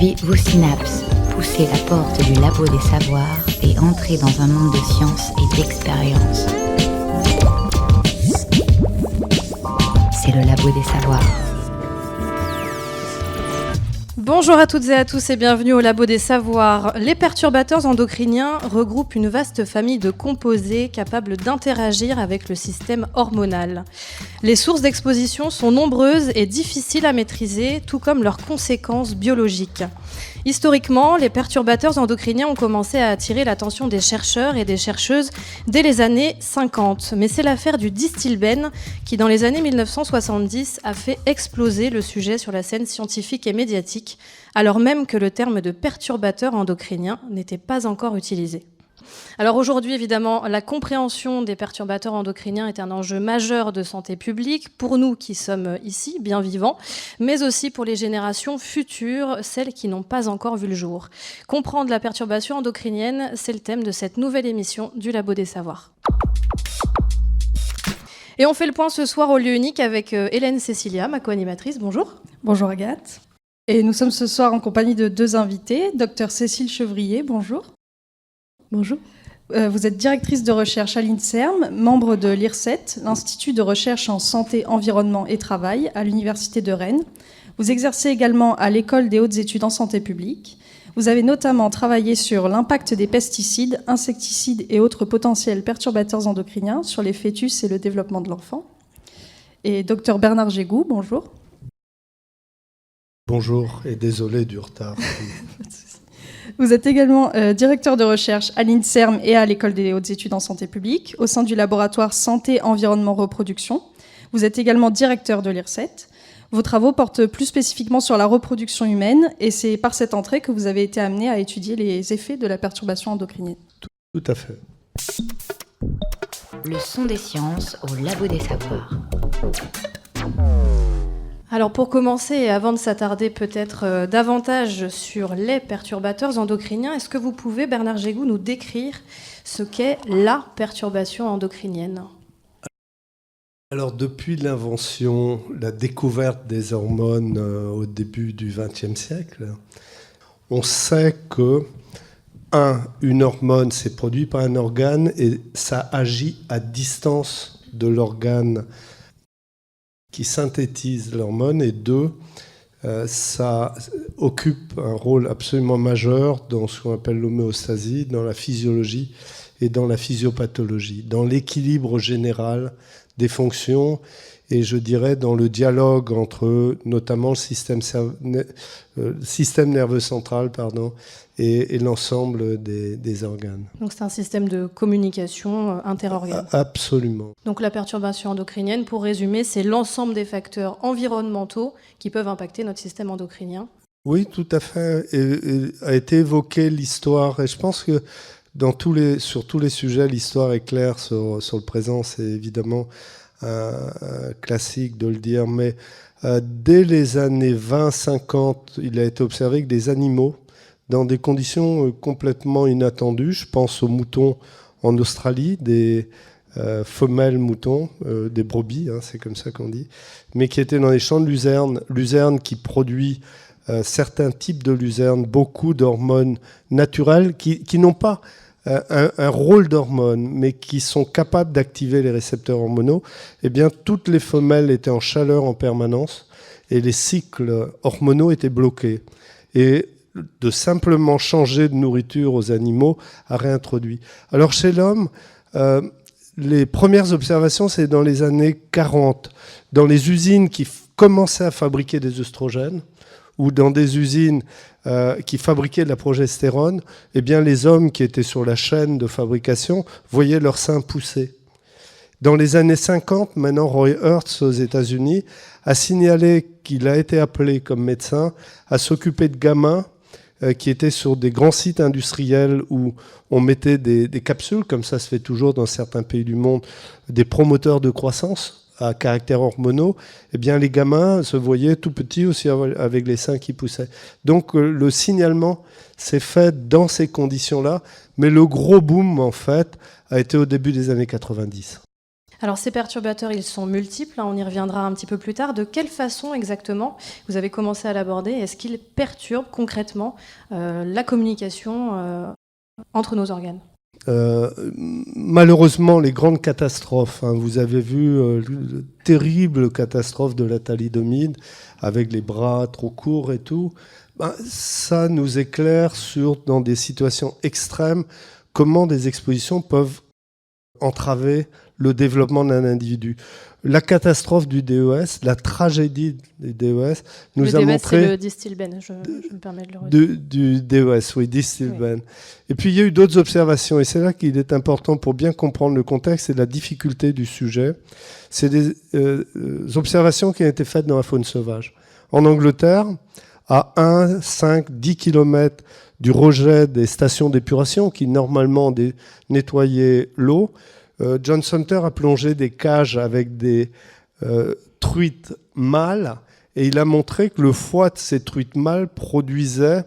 Activez vos synapses, poussez la porte du labo des savoirs et entrez dans un monde de science et d'expérience. C'est le labo des savoirs. Bonjour à toutes et à tous et bienvenue au Labo des Savoirs. Les perturbateurs endocriniens regroupent une vaste famille de composés capables d'interagir avec le système hormonal. Les sources d'exposition sont nombreuses et difficiles à maîtriser, tout comme leurs conséquences biologiques. Historiquement, les perturbateurs endocriniens ont commencé à attirer l'attention des chercheurs et des chercheuses dès les années 50. Mais c'est l'affaire du Distilbène qui, dans les années 1970, a fait exploser le sujet sur la scène scientifique et médiatique, alors même que le terme de perturbateur endocrinien n'était pas encore utilisé. Alors aujourd'hui, évidemment, la compréhension des perturbateurs endocriniens est un enjeu majeur de santé publique pour nous qui sommes ici, bien vivants, mais aussi pour les générations futures, celles qui n'ont pas encore vu le jour. Comprendre la perturbation endocrinienne, c'est le thème de cette nouvelle émission du Labo des Savoirs. Et on fait le point ce soir au lieu unique avec Hélène Cécilia, ma co-animatrice. Bonjour. Bonjour Agathe. Et nous sommes ce soir en compagnie de deux invités. Dr Cécile Chevrier, bonjour. Bonjour. Vous êtes directrice de recherche à l'INSERM, membre de l'IRSET, l'Institut de recherche en santé, environnement et travail à l'Université de Rennes. Vous exercez également à l'École des hautes études en santé publique. Vous avez notamment travaillé sur l'impact des pesticides, insecticides et autres potentiels perturbateurs endocriniens sur les fœtus et le développement de l'enfant. Et Dr Bernard Gégou, bonjour. Bonjour et désolé du retard. Vous êtes également directeur de recherche à l'INSERM et à l'École des hautes études en santé publique, au sein du laboratoire Santé, Environnement, Reproduction. Vous êtes également directeur de l'IRSET. Vos travaux portent plus spécifiquement sur la reproduction humaine, et c'est par cette entrée que vous avez été amené à étudier les effets de la perturbation endocrinienne. Tout à fait. Le son des sciences au Labo des Savoirs. Alors pour commencer, et avant de s'attarder peut-être davantage sur les perturbateurs endocriniens, est-ce que vous pouvez, Bernard Gégou, nous décrire ce qu'est la perturbation endocrinienne ? Alors depuis l'invention, la découverte des hormones au début du XXe siècle, on sait que, une hormone, c'est produit par un organe et ça agit à distance de l'organe qui synthétise l'hormone, et ça occupe un rôle absolument majeur dans ce qu'on appelle l'homéostasie, dans la physiologie et dans la physiopathologie, dans l'équilibre général des fonctions, et je dirais dans le dialogue entre notamment le système nerveux central et l'ensemble des organes. Donc c'est un système de communication interorganes. Absolument. Donc la perturbation endocrinienne, pour résumer, c'est l'ensemble des facteurs environnementaux qui peuvent impacter notre système endocrinien. Oui, tout à fait. Et a été évoquée l'histoire, et je pense que sur tous les sujets, l'histoire est claire sur le présent. C'est évidemment un classique de le dire, mais dès les années 20-50, il a été observé que des animaux, dans des conditions complètement inattendues, je pense aux moutons en Australie, des femelles moutons, des brebis, c'est comme ça qu'on dit, mais qui étaient dans les champs de luzerne qui produit certains types de luzerne, beaucoup d'hormones naturelles qui n'ont pas un rôle d'hormones, mais qui sont capables d'activer les récepteurs hormonaux. Eh bien, toutes les femelles étaient en chaleur en permanence et les cycles hormonaux étaient bloqués. Et de simplement changer de nourriture aux animaux a réintroduit. Alors, chez l'homme, les premières observations, c'est dans les années 40, dans les usines qui commençaient à fabriquer des œstrogènes, ou dans des usines qui fabriquaient de la progestérone, eh bien, les hommes qui étaient sur la chaîne de fabrication voyaient leurs seins pousser. Dans les années 50, maintenant, Roy Hertz, aux États-Unis, a signalé qu'il a été appelé comme médecin à s'occuper de gamins qui étaient sur des grands sites industriels où on mettait des capsules, comme ça se fait toujours dans certains pays du monde, des promoteurs de croissance à caractère hormonaux. Eh bien, les gamins se voyaient tout petits aussi avec les seins qui poussaient. Donc, le signalement s'est fait dans ces conditions-là, mais le gros boom, en fait, a été au début des années 90. Alors ces perturbateurs, ils sont multiples, on y reviendra un petit peu plus tard. De quelle façon exactement, vous avez commencé à l'aborder, est-ce qu'ils perturbent concrètement la communication entre nos organes ? Malheureusement, les grandes catastrophes, vous avez vu la terrible catastrophe de la thalidomide avec les bras trop courts et tout, ça nous éclaire dans des situations extrêmes, comment des expositions peuvent entraver le développement d'un individu. La catastrophe du DES, la tragédie du DES nous a montré... C'est le Distilbène, je me permets de le redire. Du DES, oui, Distilbène. Oui. Et puis il y a eu d'autres observations, et c'est là qu'il est important pour bien comprendre le contexte et la difficulté du sujet. C'est des observations qui ont été faites dans la faune sauvage. En Angleterre, à 1, 5, 10 km du rejet des stations d'épuration qui normalement nettoyaient l'eau, John Sumter a plongé des cages avec des truites mâles et il a montré que le foie de ces truites mâles produisait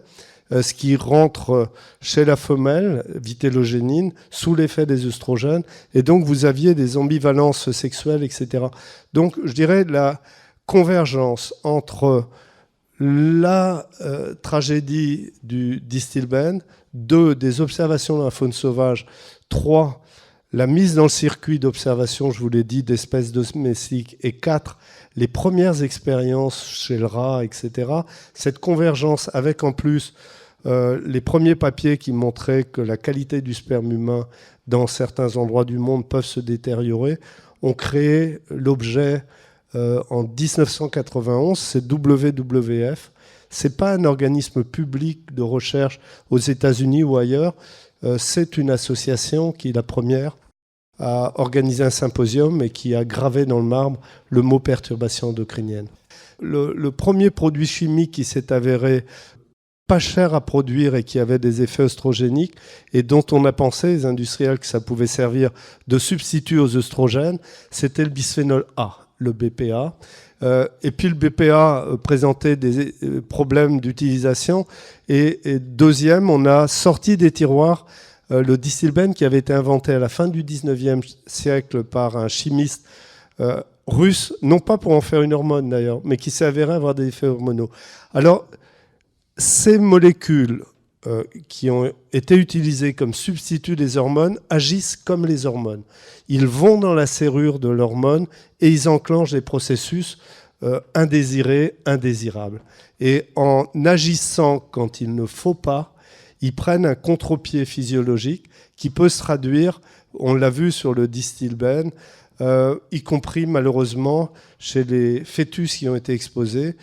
ce qui rentre chez la femelle, vitellogénine, sous l'effet des œstrogènes. Et donc, vous aviez des ambivalences sexuelles, etc. Donc, je dirais la convergence entre la tragédie du Distilbène, 2, des observations dans la faune sauvage, 3, la mise dans le circuit d'observation, je vous l'ai dit, d'espèces domestiques, et 4, les premières expériences chez le rat, etc. Cette convergence avec en plus les premiers papiers qui montraient que la qualité du sperme humain dans certains endroits du monde peuvent se détériorer, ont créé l'objet en 1991, c'est WWF. Ce n'est pas un organisme public de recherche aux États-Unis ou ailleurs. C'est une association qui, la première, a organisé un symposium et qui a gravé dans le marbre le mot perturbation endocrinienne. Le premier produit chimique qui s'est avéré pas cher à produire et qui avait des effets œstrogéniques et dont on a pensé, les industriels, que ça pouvait servir de substitut aux œstrogènes, c'était le bisphénol A, le BPA. Et puis le BPA présentait des problèmes d'utilisation. Et deuxième, on a sorti des tiroirs le Distilbène qui avait été inventé à la fin du 19e siècle par un chimiste russe, non pas pour en faire une hormone d'ailleurs, mais qui s'est avéré avoir des effets hormonaux. Alors, ces molécules qui ont été utilisées comme substitut des hormones agissent comme les hormones. Ils vont dans la serrure de l'hormone et ils enclenchent des processus indésirés, indésirables. Et en agissant quand il ne faut pas, ils prennent un contre-pied physiologique qui peut se traduire, on l'a vu sur le Distilbène, y compris malheureusement chez les fœtus qui ont été exposés,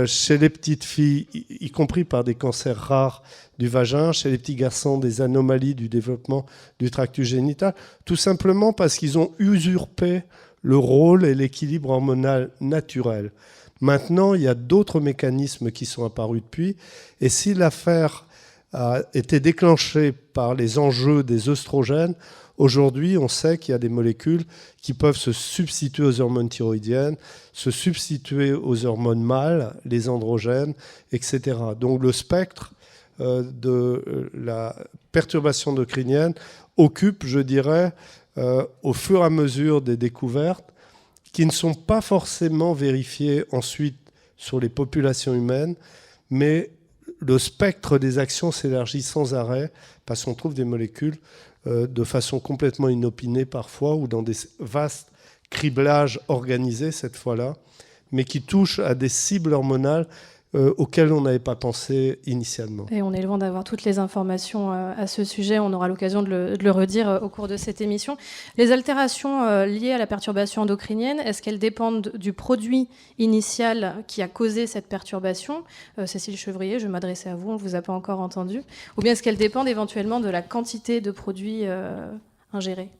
chez les petites filles, y compris par des cancers rares du vagin, chez les petits garçons, des anomalies du développement du tractus génital, tout simplement parce qu'ils ont usurpé le rôle et l'équilibre hormonal naturel. Maintenant, il y a d'autres mécanismes qui sont apparus depuis, et si l'affaire a été déclenchée par les enjeux des œstrogènes, aujourd'hui, on sait qu'il y a des molécules qui peuvent se substituer aux hormones thyroïdiennes, se substituer aux hormones mâles, les androgènes, etc. Donc le spectre de la perturbation endocrinienne occupe, je dirais, au fur et à mesure des découvertes, qui ne sont pas forcément vérifiées ensuite sur les populations humaines, mais le spectre des actions s'élargit sans arrêt parce qu'on trouve des molécules de façon complètement inopinée parfois ou dans des vastes criblages organisés cette fois-là, mais qui touchent à des cibles hormonales auxquelles on n'avait pas pensé initialement. Et on est loin d'avoir toutes les informations à ce sujet. On aura l'occasion de le redire au cours de cette émission. Les altérations liées à la perturbation endocrinienne, est-ce qu'elles dépendent du produit initial qui a causé cette perturbation ? Cécile Chevrier, je vais m'adresser à vous, on ne vous a pas encore entendu. Ou bien est-ce qu'elles dépendent éventuellement de la quantité de produits ingérés ?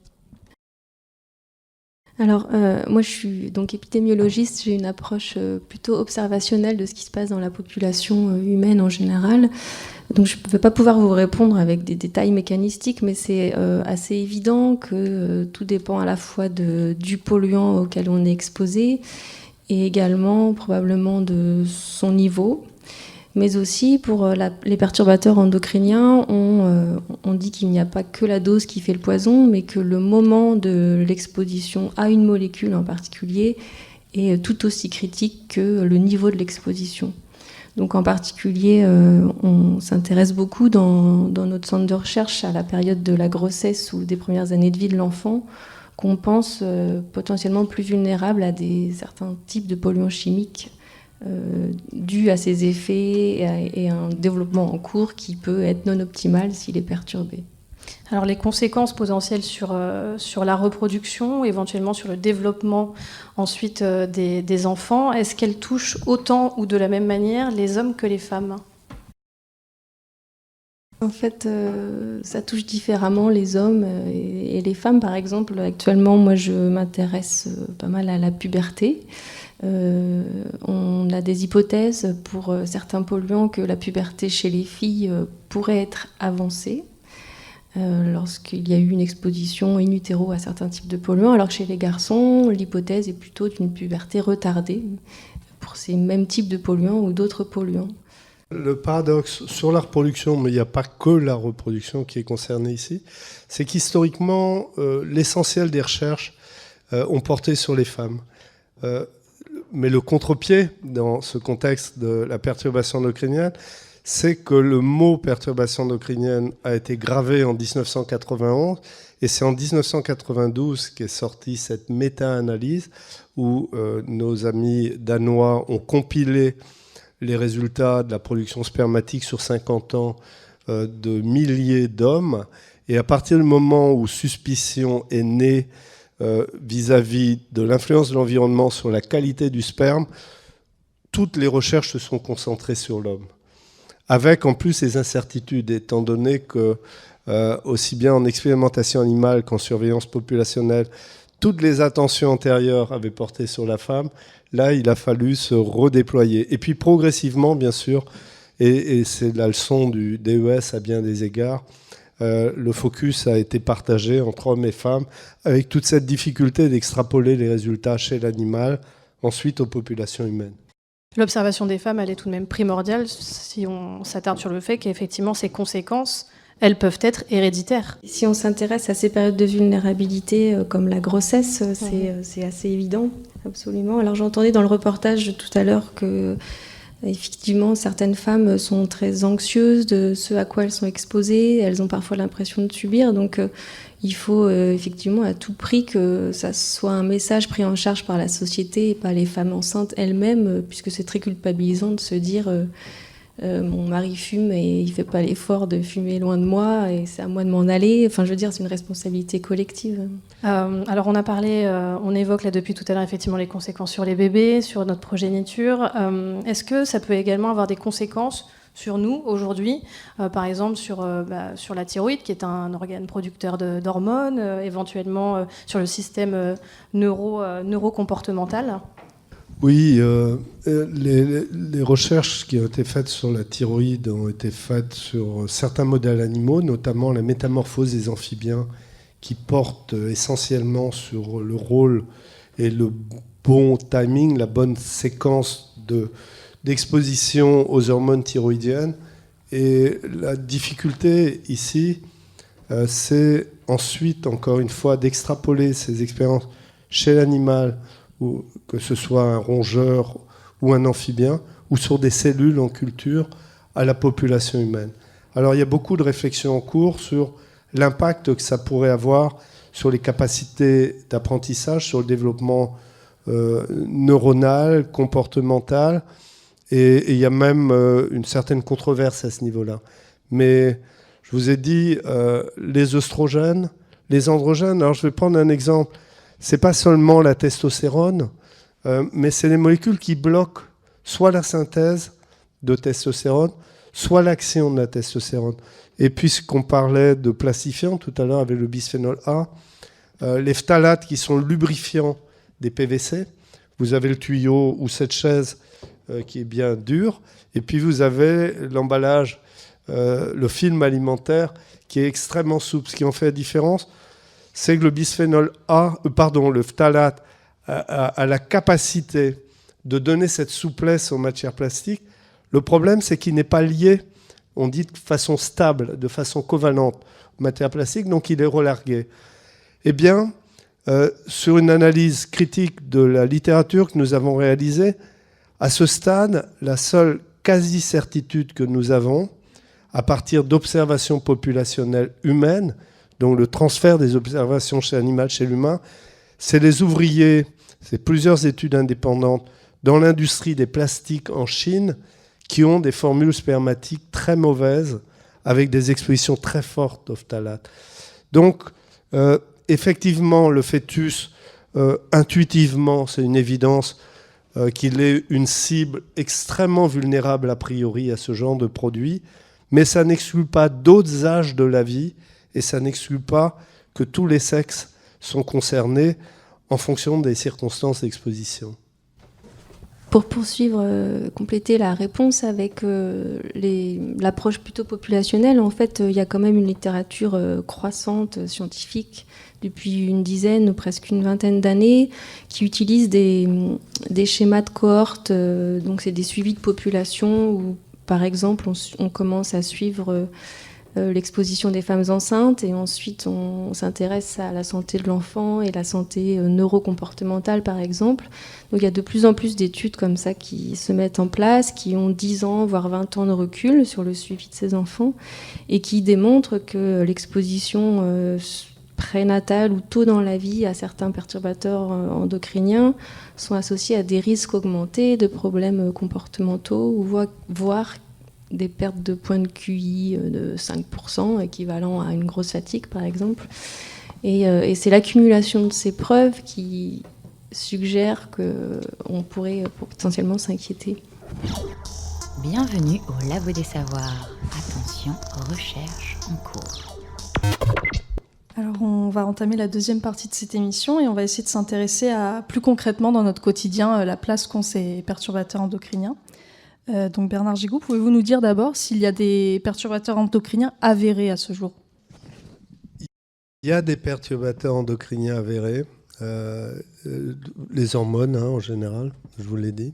Alors, moi, je suis donc épidémiologiste. J'ai une approche plutôt observationnelle de ce qui se passe dans la population humaine en général. Donc, je ne vais pas pouvoir vous répondre avec des détails mécanistiques, mais c'est assez évident que tout dépend à la fois du polluant auquel on est exposé et également probablement de son niveau. mais aussi pour les perturbateurs endocriniens, on dit qu'il n'y a pas que la dose qui fait le poison, mais que le moment de l'exposition à une molécule en particulier est tout aussi critique que le niveau de l'exposition. Donc en particulier, on s'intéresse beaucoup dans notre centre de recherche à la période de la grossesse ou des premières années de vie de l'enfant, qu'on pense potentiellement plus vulnérable à certains types de polluants chimiques dus à ces effets et à un développement en cours qui peut être non optimal s'il est perturbé. Alors les conséquences potentielles sur la reproduction, éventuellement sur le développement ensuite des enfants, est-ce qu'elles touchent autant ou de la même manière les hommes que les femmes ? En fait, ça touche différemment les hommes et les femmes. Par exemple, actuellement, moi, je m'intéresse pas mal à la puberté. On a des hypothèses pour certains polluants que la puberté chez les filles pourrait être avancée lorsqu'il y a eu une exposition in utero à certains types de polluants, alors que chez les garçons, l'hypothèse est plutôt d'une puberté retardée pour ces mêmes types de polluants ou d'autres polluants. Le paradoxe sur la reproduction, mais il n'y a pas que la reproduction qui est concernée ici, c'est qu'historiquement, l'essentiel des recherches ont porté sur les femmes. Mais le contre-pied dans ce contexte de la perturbation endocrinienne, c'est que le mot perturbation endocrinienne a été gravé en 1991 et c'est en 1992 qu'est sortie cette méta-analyse où nos amis danois ont compilé les résultats de la production spermatique sur 50 ans de milliers d'hommes. Et à partir du moment où suspicion est née vis-à-vis de l'influence de l'environnement sur la qualité du sperme, toutes les recherches se sont concentrées sur l'homme. Avec en plus les incertitudes, étant donné que, aussi bien en expérimentation animale qu'en surveillance populationnelle, toutes les attentions antérieures avaient porté sur la femme. Là, il a fallu se redéployer. Et puis progressivement, bien sûr, et c'est la leçon du DES à bien des égards, le focus a été partagé entre hommes et femmes, avec toute cette difficulté d'extrapoler les résultats chez l'animal, ensuite aux populations humaines. L'observation des femmes, elle est tout de même primordiale si on s'attarde sur le fait qu'effectivement, ces conséquences, elles peuvent être héréditaires. Si on s'intéresse à ces périodes de vulnérabilité comme la grossesse, c'est assez évident, absolument. Alors j'entendais dans le reportage tout à l'heure que effectivement certaines femmes sont très anxieuses de ce à quoi elles sont exposées, elles ont parfois l'impression de subir, donc il faut effectivement à tout prix que ça soit un message pris en charge par la société et par les femmes enceintes elles-mêmes, puisque c'est très culpabilisant de se dire mon mari fume et il fait pas l'effort de fumer loin de moi et c'est à moi de m'en aller. Enfin, je veux dire, c'est une responsabilité collective. Alors, on a parlé, on évoque là depuis tout à l'heure effectivement les conséquences sur les bébés, sur notre progéniture. Est-ce que ça peut également avoir des conséquences sur nous aujourd'hui, par exemple sur la thyroïde, qui est un organe producteur d'hormones, éventuellement sur le système neurocomportemental ? Oui, les recherches qui ont été faites sur la thyroïde ont été faites sur certains modèles animaux, notamment la métamorphose des amphibiens, qui portent essentiellement sur le rôle et le bon timing, la bonne séquence d'exposition aux hormones thyroïdiennes. Et la difficulté ici, c'est ensuite, encore une fois, d'extrapoler ces expériences chez l'animal, ou que ce soit un rongeur ou un amphibien, ou sur des cellules en culture, à la population humaine. Alors il y a beaucoup de réflexions en cours sur l'impact que ça pourrait avoir sur les capacités d'apprentissage, sur le développement neuronal, comportemental, et il y a même une certaine controverse à ce niveau-là. Mais je vous ai dit, les œstrogènes, les androgènes, alors je vais prendre un exemple. C'est pas seulement la testostérone, mais c'est les molécules qui bloquent soit la synthèse de testostérone, soit l'action de la testostérone. Et puisqu'on parlait de plastifiants tout à l'heure avec le bisphénol A, les phtalates qui sont lubrifiants des PVC, vous avez le tuyau ou cette chaise qui est bien dure, et puis vous avez l'emballage, le film alimentaire qui est extrêmement souple. Ce qui en fait la différence, c'est que le bisphénol A, le phtalate, a la capacité de donner cette souplesse aux matières plastiques. Le problème, c'est qu'il n'est pas lié, on dit de façon stable, de façon covalente aux matières plastiques, donc il est relargué. Eh bien, sur une analyse critique de la littérature que nous avons réalisée, à ce stade, la seule quasi-certitude que nous avons, à partir d'observations populationnelles humaines, donc le transfert des observations chez l'animal chez l'humain, c'est les ouvriers, c'est plusieurs études indépendantes, dans l'industrie des plastiques en Chine, qui ont des formules spermatiques très mauvaises, avec des expositions très fortes aux phtalates. Donc, effectivement, le fœtus, intuitivement, c'est une évidence qu'il est une cible extrêmement vulnérable a priori à ce genre de produit, mais ça n'exclut pas d'autres âges de la vie et ça n'exclut pas que tous les sexes sont concernés en fonction des circonstances d'exposition. Pour poursuivre, compléter la réponse avec l'approche plutôt populationnelle, en fait, il y a quand même une littérature croissante, scientifique, depuis une dizaine ou presque une vingtaine d'années, qui utilise des schémas de cohorte. Donc, c'est des suivis de population où, par exemple, on commence à suivre l'exposition des femmes enceintes et ensuite on s'intéresse à la santé de l'enfant et la santé neurocomportementale par exemple. Donc il y a de plus en plus d'études comme ça qui se mettent en place, qui ont 10 ans voire 20 ans de recul sur le suivi de ces enfants et qui démontrent que l'exposition prénatale ou tôt dans la vie à certains perturbateurs endocriniens sont associés à des risques augmentés de problèmes comportementaux ou voire des pertes de points de QI de 5%, équivalent à une grosse fatigue, par exemple. Et c'est l'accumulation de ces preuves qui suggère qu'on pourrait potentiellement s'inquiéter. Bienvenue au Labo des Savoirs. Attention, recherche en cours. Alors on va entamer la deuxième partie de cette émission et on va essayer de s'intéresser à plus concrètement dans notre quotidien la place qu'ont ces perturbateurs endocriniens. Donc Bernard Gigou, pouvez-vous nous dire d'abord s'il y a des perturbateurs endocriniens avérés à ce jour ? Il y a des perturbateurs endocriniens avérés, les hormones en général, je vous l'ai dit.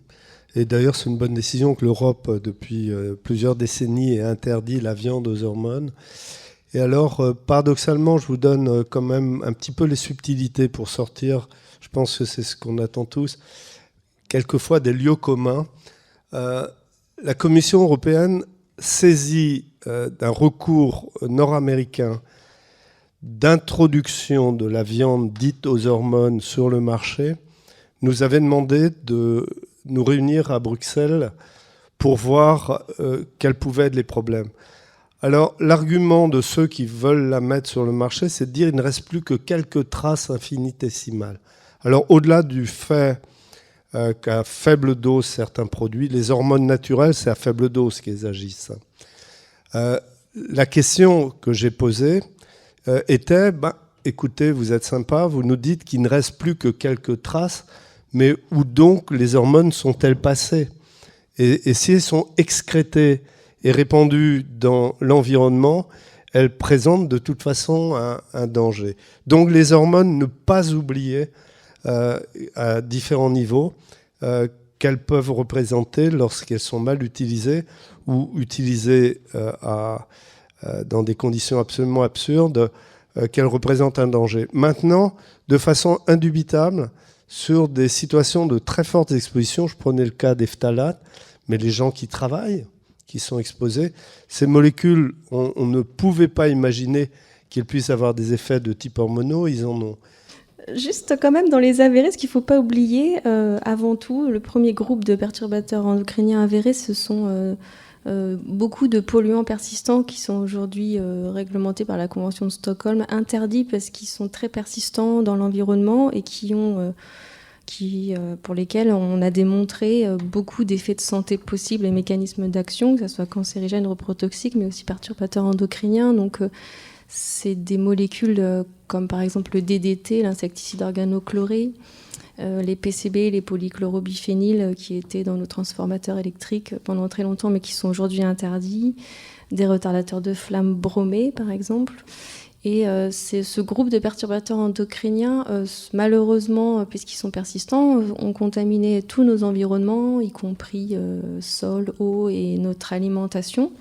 Et d'ailleurs, c'est une bonne décision que l'Europe, depuis plusieurs décennies, ait interdit la viande aux hormones. Et alors, paradoxalement, je vous donne quand même un petit peu les subtilités pour sortir, je pense que c'est ce qu'on attend tous, quelquefois des lieux communs. La Commission européenne saisit d'un recours nord-américain d'introduction de la viande dite aux hormones sur le marché, nous avait demandé de nous réunir à Bruxelles pour voir quels pouvaient être les problèmes. Alors, l'argument de ceux qui veulent la mettre sur le marché, c'est de dire qu'il ne reste plus que quelques traces infinitésimales. Alors, au-delà du fait qu'à faible dose, certains produits, les hormones naturelles, c'est à faible dose qu'ils agissent. La question que j'ai posée était, écoutez, vous êtes sympa, vous nous dites qu'il ne reste plus que quelques traces, mais où donc les hormones sont-elles passées ? Et si elles sont excrétées et répandues dans l'environnement, elles présentent de toute façon un danger. Donc les hormones, ne pas oublier à différents niveaux qu'elles peuvent représenter lorsqu'elles sont mal utilisées ou utilisées dans des conditions absolument absurdes, qu'elles représentent un danger. Maintenant, de façon indubitable, sur des situations de très forte exposition, je prenais le cas des phtalates, mais les gens qui travaillent, qui sont exposés, ces molécules, on ne pouvait pas imaginer qu'elles puissent avoir des effets de type hormonaux, ils en ont. Juste quand même dans les avérés, ce qu'il ne faut pas oublier, avant tout, le premier groupe de perturbateurs endocriniens avérés, ce sont beaucoup de polluants persistants qui sont aujourd'hui réglementés par la Convention de Stockholm, interdits parce qu'ils sont très persistants dans l'environnement et pour lesquels on a démontré beaucoup d'effets de santé possibles et mécanismes d'action, que ce soit cancérigènes, reprotoxiques, mais aussi perturbateurs endocriniens. Donc, c'est des molécules comme par exemple le DDT, l'insecticide organochloré, les PCB, les polychlorobiphéniles qui étaient dans nos transformateurs électriques pendant très longtemps mais qui sont aujourd'hui interdits, des retardateurs de flamme bromés par exemple. Et c'est ce groupe de perturbateurs endocriniens, malheureusement, puisqu'ils sont persistants, ont contaminé tous nos environnements, y compris sol, eau et notre alimentation,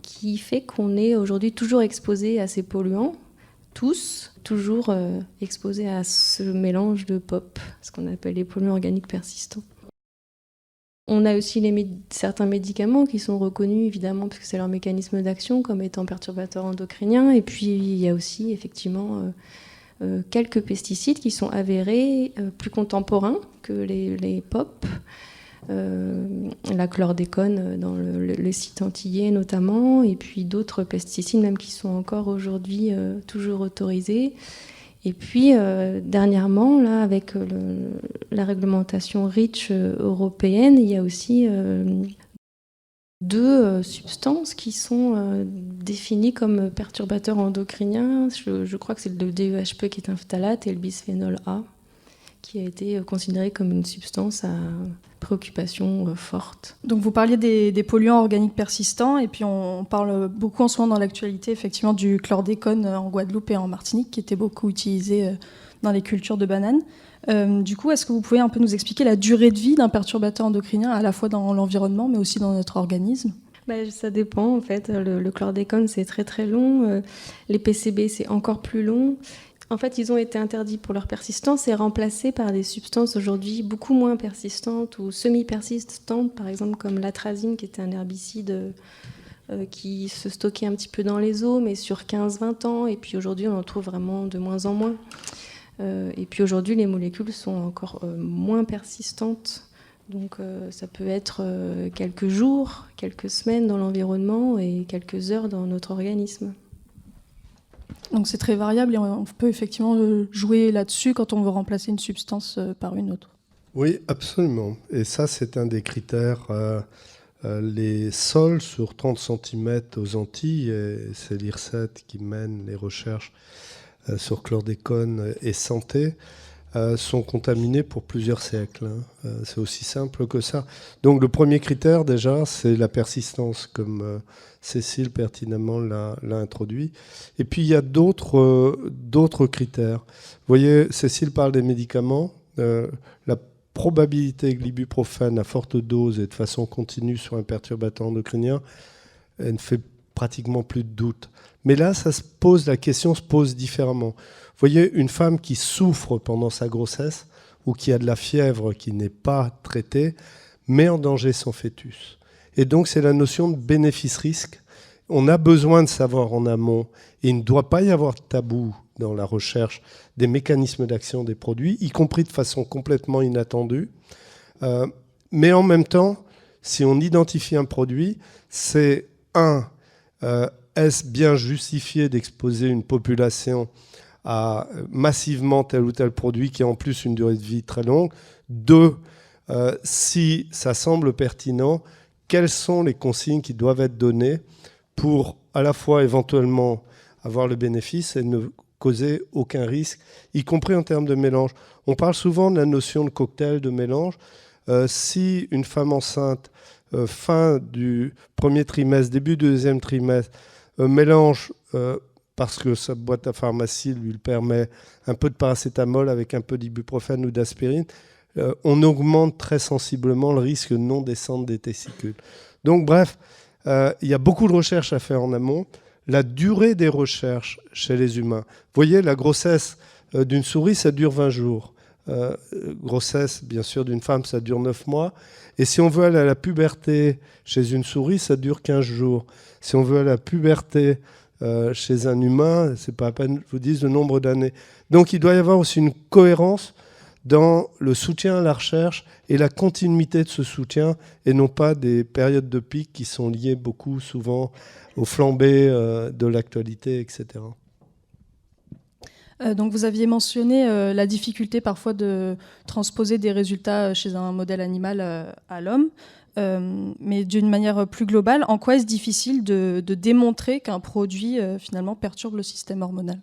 qui fait qu'on est aujourd'hui toujours exposé à ces polluants, tous, toujours exposés à ce mélange de POP, ce qu'on appelle les polluants organiques persistants. On a aussi certains médicaments qui sont reconnus, évidemment, parce que c'est leur mécanisme d'action, comme étant perturbateurs endocriniens. Et puis, il y a aussi, effectivement, quelques pesticides qui sont avérés plus contemporains que les POP. La chlordécone dans le site antillais, notamment. Et puis, d'autres pesticides, même qui sont encore aujourd'hui toujours autorisés. Et puis, dernièrement, là, avec la réglementation REACH européenne, il y a aussi 2 substances qui sont définies comme perturbateurs endocriniens. Je crois que c'est le DEHP qui est un phtalate et le bisphénol A qui a été considéré comme une substance à préoccupation forte. Donc vous parliez des polluants organiques persistants, et puis on parle beaucoup en ce moment dans l'actualité effectivement du chlordécone en Guadeloupe et en Martinique, qui était beaucoup utilisé dans les cultures de bananes. Du coup, est-ce que vous pouvez un peu nous expliquer la durée de vie d'un perturbateur endocrinien, à la fois dans l'environnement, mais aussi dans notre organisme ? Ça dépend, en fait. Le chlordécone, c'est très très long. Les PCB, c'est encore plus long. En fait, ils ont été interdits pour leur persistance et remplacés par des substances aujourd'hui beaucoup moins persistantes ou semi-persistantes, par exemple comme l'atrazine, qui était un herbicide qui se stockait un petit peu dans les eaux, mais sur 15-20 ans. Et puis aujourd'hui, on en trouve vraiment de moins en moins. Et puis aujourd'hui, les molécules sont encore moins persistantes. Donc ça peut être quelques jours, quelques semaines dans l'environnement et quelques heures dans notre organisme. Donc c'est très variable et on peut effectivement jouer là-dessus quand on veut remplacer une substance par une autre. Oui, absolument. Et ça, c'est un des critères. Les sols sur 30 cm aux Antilles, et c'est l'IRSET qui mène les recherches sur chlordécone et santé, sont contaminés pour plusieurs siècles. C'est aussi simple que ça. Donc le premier critère, déjà, c'est la persistance, comme Cécile pertinemment l'a introduit. Et puis il y a d'autres critères. Vous voyez, Cécile parle des médicaments. La probabilité que l'ibuprofène à forte dose et de façon continue sur un perturbateur endocrinien, elle ne fait pratiquement plus de doute. Mais là, la question se pose différemment. Vous voyez, une femme qui souffre pendant sa grossesse ou qui a de la fièvre qui n'est pas traitée met en danger son fœtus. Et donc, c'est la notion de bénéfice-risque. On a besoin de savoir en amont, et il ne doit pas y avoir de tabou dans la recherche des mécanismes d'action des produits, y compris de façon complètement inattendue. Mais en même temps, si on identifie un produit, c'est est-ce bien justifié d'exposer une population à massivement tel ou tel produit qui a en plus une durée de vie très longue ? 2, si ça semble pertinent, quelles sont les consignes qui doivent être données pour à la fois éventuellement avoir le bénéfice et ne causer aucun risque, y compris en termes de mélange. On parle souvent de la notion de cocktail, de mélange. Si une femme enceinte, fin du premier trimestre, début du deuxième trimestre, mélange, parce que sa boîte à pharmacie lui permet un peu de paracétamol avec un peu d'ibuprofène ou d'aspirine, on augmente très sensiblement le risque de non-descente des testicules. Donc bref, il y a beaucoup de recherches à faire en amont. La durée des recherches chez les humains. Vous voyez, la grossesse d'une souris, ça dure 20 jours. Grossesse, bien sûr, d'une femme, ça dure 9 mois. Et si on veut aller à la puberté chez une souris, ça dure 15 jours. Si on veut aller à la puberté chez un humain, c'est pas à peine, je vous dis, le nombre d'années. Donc il doit y avoir aussi une cohérence dans le soutien à la recherche et la continuité de ce soutien, et non pas des périodes de pic qui sont liées beaucoup, souvent, aux flambées de l'actualité, etc. Donc vous aviez mentionné la difficulté parfois de transposer des résultats chez un modèle animal à l'homme, mais d'une manière plus globale, en quoi est-ce difficile de démontrer qu'un produit finalement perturbe le système hormonal ?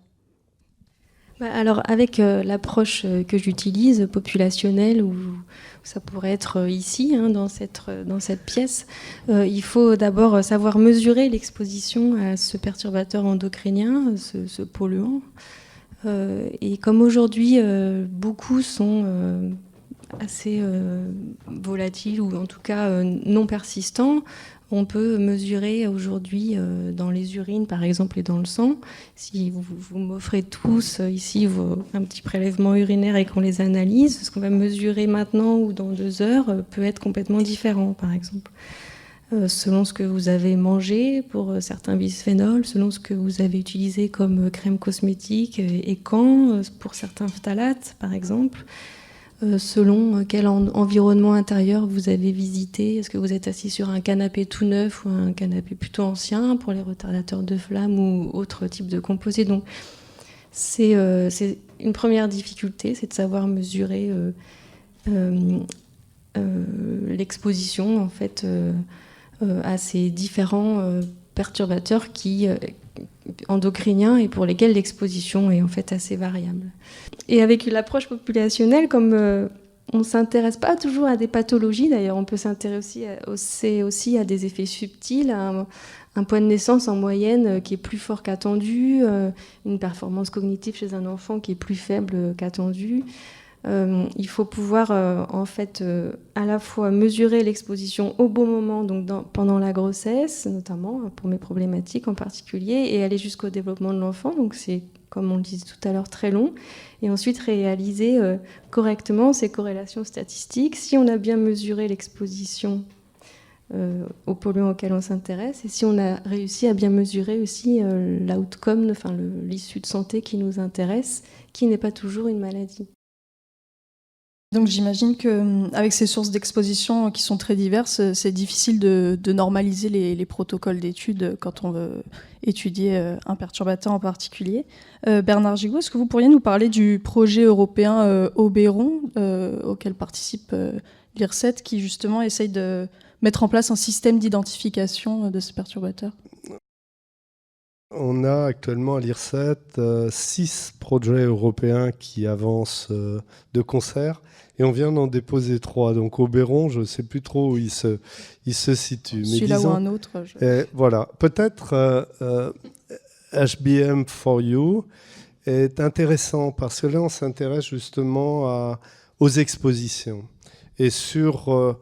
Alors, avec l'approche que j'utilise, populationnelle, ou ça pourrait être ici, dans cette pièce, il faut d'abord savoir mesurer l'exposition à ce perturbateur endocrinien, ce polluant. Et comme aujourd'hui, beaucoup sont assez volatiles, ou en tout cas non persistants, on peut mesurer aujourd'hui dans les urines, par exemple, et dans le sang. Si vous m'offrez tous ici un petit prélèvement urinaire et qu'on les analyse, ce qu'on va mesurer maintenant ou dans 2 heures peut être complètement différent, par exemple. Selon ce que vous avez mangé pour certains bisphénols, selon ce que vous avez utilisé comme crème cosmétique et quand, pour certains phtalates, par exemple. Selon quel environnement intérieur vous avez visité. Est-ce que vous êtes assis sur un canapé tout neuf ou un canapé plutôt ancien pour les retardateurs de flamme ou autres types de composés. Donc, c'est une première difficulté, c'est de savoir mesurer l'exposition en fait, à ces différents perturbateurs endocriniens et pour lesquels l'exposition est en fait assez variable. Et avec l'approche populationnelle, comme on ne s'intéresse pas toujours à des pathologies, d'ailleurs on peut s'intéresser aussi à des effets subtils, à un point de naissance en moyenne qui est plus fort qu'attendu, une performance cognitive chez un enfant qui est plus faible qu'attendu. Il faut pouvoir en fait à la fois mesurer l'exposition au bon moment, donc pendant la grossesse notamment, pour mes problématiques en particulier, et aller jusqu'au développement de l'enfant, donc c'est, comme on le disait tout à l'heure, très long, et ensuite réaliser correctement ces corrélations statistiques si on a bien mesuré l'exposition aux polluants auxquels on s'intéresse, et si on a réussi à bien mesurer aussi l'outcome, enfin l'issue de santé qui nous intéresse, qui n'est pas toujours une maladie. Donc j'imagine qu'avec ces sources d'exposition qui sont très diverses, c'est difficile de normaliser les protocoles d'études quand on veut étudier un perturbateur en particulier. Bernard Gigot, est-ce que vous pourriez nous parler du projet européen Oberon, auquel participe l'IRSET, qui justement essaye de mettre en place un système d'identification de ces perturbateurs ? On a actuellement à l'IRSET 6 projets européens qui avancent de concert, et on vient d'en déposer 3. Donc Oberon, je ne sais plus trop où il se situe. Celui-là ou un autre. Voilà. Peut-être HBM4U est intéressant parce que là, on s'intéresse justement aux expositions et sur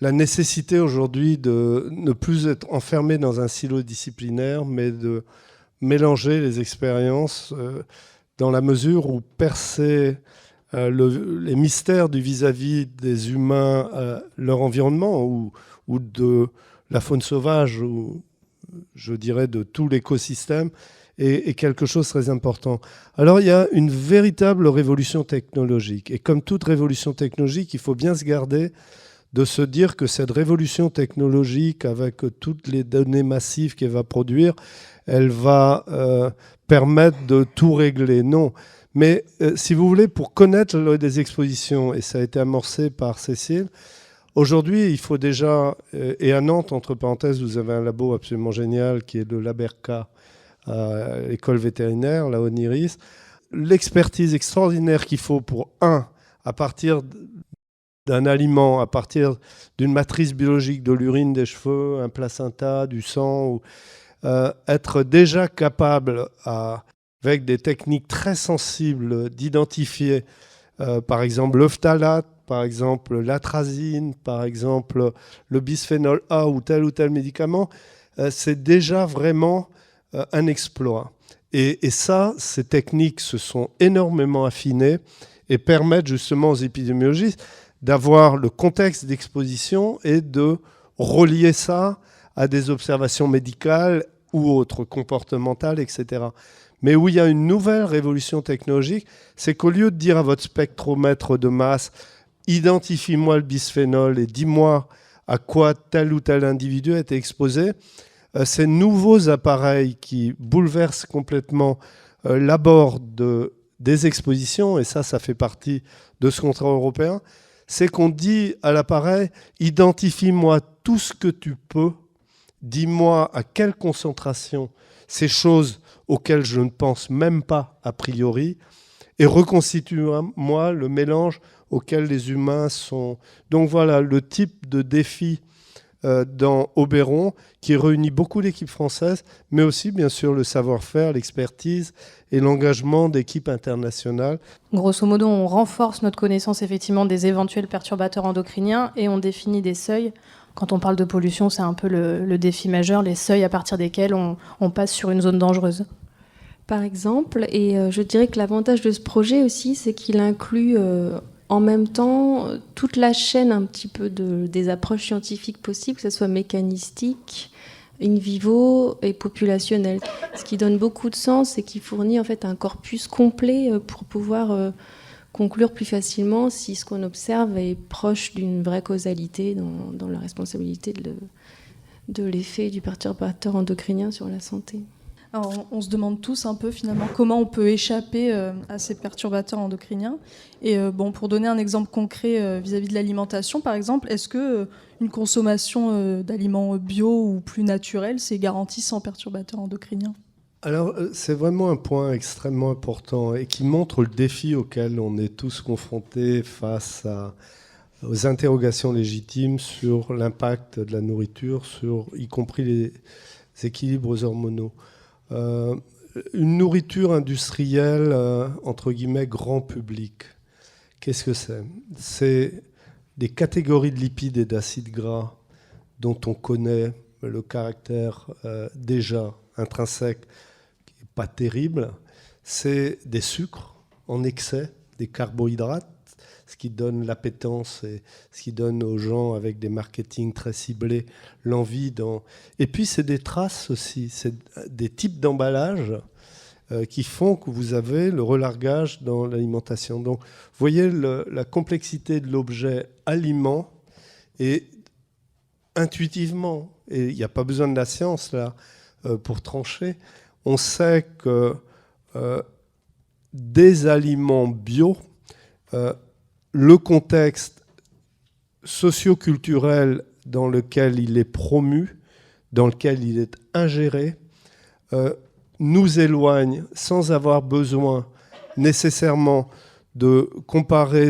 la nécessité aujourd'hui de ne plus être enfermé dans un silo disciplinaire, mais de mélanger les expériences dans la mesure où percer les mystères du vis-à-vis des humains, leur environnement ou de la faune sauvage, ou je dirais de tout l'écosystème, est quelque chose de très important. Alors il y a une véritable révolution technologique. Et comme toute révolution technologique, il faut bien se garder de se dire que cette révolution technologique, avec toutes les données massives qu'elle va produire, elle va permettre de tout régler. Non. Mais si vous voulez, pour connaître des expositions, et ça a été amorcé par Cécile, aujourd'hui, il faut déjà, et à Nantes, entre parenthèses, vous avez un labo absolument génial qui est le Laberca, à l'école vétérinaire, la ONIRIS. L'expertise extraordinaire qu'il faut pour, à partir d'un aliment, à partir d'une matrice biologique de l'urine, des cheveux, un placenta, du sang, être déjà capable, avec des techniques très sensibles, d'identifier, par exemple, le phtalate, par exemple, l'atrazine, par exemple, le bisphénol A ou tel médicament, c'est déjà vraiment un exploit. Et ça, ces techniques se sont énormément affinées et permettent justement aux épidémiologistes d'avoir le contexte d'exposition et de relier ça à des observations médicales ou autres, comportementales, etc. Mais où il y a une nouvelle révolution technologique, c'est qu'au lieu de dire à votre spectromètre de masse, identifie-moi le bisphénol et dis-moi à quoi tel ou tel individu a été exposé, ces nouveaux appareils qui bouleversent complètement l'abord des expositions, et ça fait partie de ce contrat européen, c'est qu'on dit à l'appareil, identifie-moi tout ce que tu peux, dis-moi à quelle concentration ces choses auxquelles je ne pense même pas a priori, et reconstitue-moi le mélange auquel les humains sont. Donc voilà le type de défi dans Oberon, qui réunit beaucoup d'équipes françaises, mais aussi bien sûr le savoir-faire, l'expertise et l'engagement d'équipes internationales. Grosso modo, on renforce notre connaissance effectivement des éventuels perturbateurs endocriniens et on définit des seuils. Quand on parle de pollution, c'est un peu le défi majeur, les seuils à partir desquels on passe sur une zone dangereuse. Par exemple, et je dirais que l'avantage de ce projet aussi, c'est qu'il inclut en même temps toute la chaîne un petit peu des approches scientifiques possibles, que ce soit mécanistique, in vivo et populationnel. Ce qui donne beaucoup de sens et qui fournit en fait un corpus complet pour pouvoir conclure plus facilement si ce qu'on observe est proche d'une vraie causalité dans la responsabilité de l'effet du perturbateur endocrinien sur la santé. Alors, on se demande tous un peu finalement comment on peut échapper à ces perturbateurs endocriniens. Et pour donner un exemple concret vis-à-vis de l'alimentation, par exemple, est-ce que une consommation d'aliments bio ou plus naturels, c'est garanti sans perturbateurs endocriniens ? Alors, c'est vraiment un point extrêmement important et qui montre le défi auquel on est tous confrontés face aux interrogations légitimes sur l'impact de la nourriture, y compris les équilibres hormonaux. Une nourriture industrielle, entre guillemets, grand public, qu'est-ce que c'est ? C'est des catégories de lipides et d'acides gras dont on connaît le caractère déjà intrinsèque, qui n'est pas terrible. C'est des sucres en excès, des carbohydrates, ce qui donne l'appétence et ce qui donne aux gens avec des marketing très ciblés l'envie Et puis c'est des traces aussi, c'est des types d'emballage qui font que vous avez le relargage dans l'alimentation. Donc vous voyez la complexité de l'objet aliment et intuitivement, et il n'y a pas besoin de la science là pour trancher, on sait que des aliments bio, le contexte socio-culturel dans lequel il est promu, dans lequel il est ingéré, nous éloigne sans avoir besoin nécessairement de comparer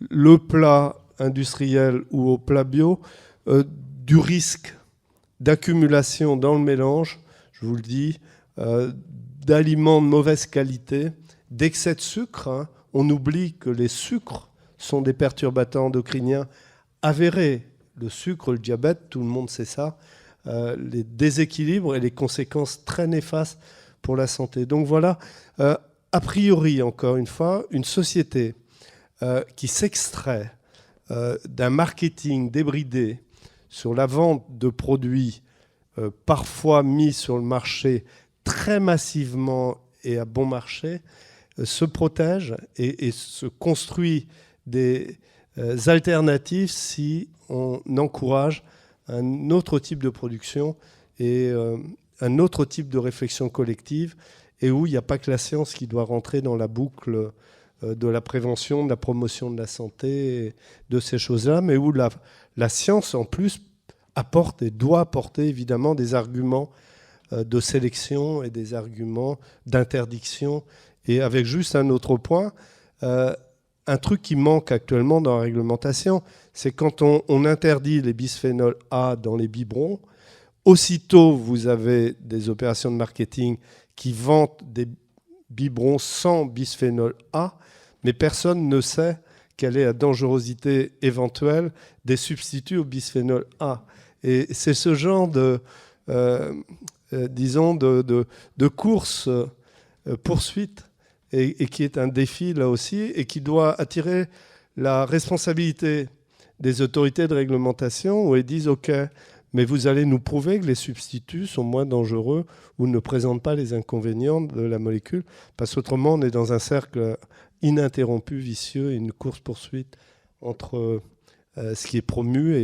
le plat industriel ou au plat bio, du risque d'accumulation dans le mélange, je vous le dis, d'aliments de mauvaise qualité, d'excès de sucre, hein. On oublie que les sucres sont des perturbateurs endocriniens avérés. Le sucre, le diabète, tout le monde sait ça. Les déséquilibres et les conséquences très néfastes pour la santé. Donc voilà, a priori, encore une fois, une société qui s'extrait d'un marketing débridé sur la vente de produits parfois mis sur le marché très massivement et à bon marché, se protège et se construit des alternatives si on encourage un autre type de production et un autre type de réflexion collective et où il n'y a pas que la science qui doit rentrer dans la boucle de la prévention, de la promotion de la santé, de ces choses-là, mais où la science en plus apporte et doit apporter évidemment des arguments de sélection et des arguments d'interdiction. Et avec juste un autre point, un truc qui manque actuellement dans la réglementation, c'est quand on interdit les bisphénols A dans les biberons, aussitôt vous avez des opérations de marketing qui vantent des biberons sans bisphénol A, mais personne ne sait quelle est la dangerosité éventuelle des substituts au bisphénol A. Et c'est ce genre de course poursuite et qui est un défi là aussi et qui doit attirer la responsabilité des autorités de réglementation où elles disent OK, mais vous allez nous prouver que les substituts sont moins dangereux ou ne présentent pas les inconvénients de la molécule, parce qu'autrement on est dans un cercle ininterrompu, vicieux, et une course-poursuite entre ce qui est promu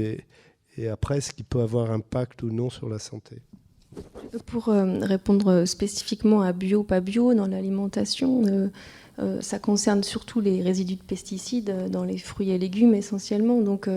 et après ce qui peut avoir impact ou non sur la santé. Pour répondre spécifiquement à bio, pas bio, dans l'alimentation, ça concerne surtout les résidus de pesticides dans les fruits et légumes essentiellement. Donc,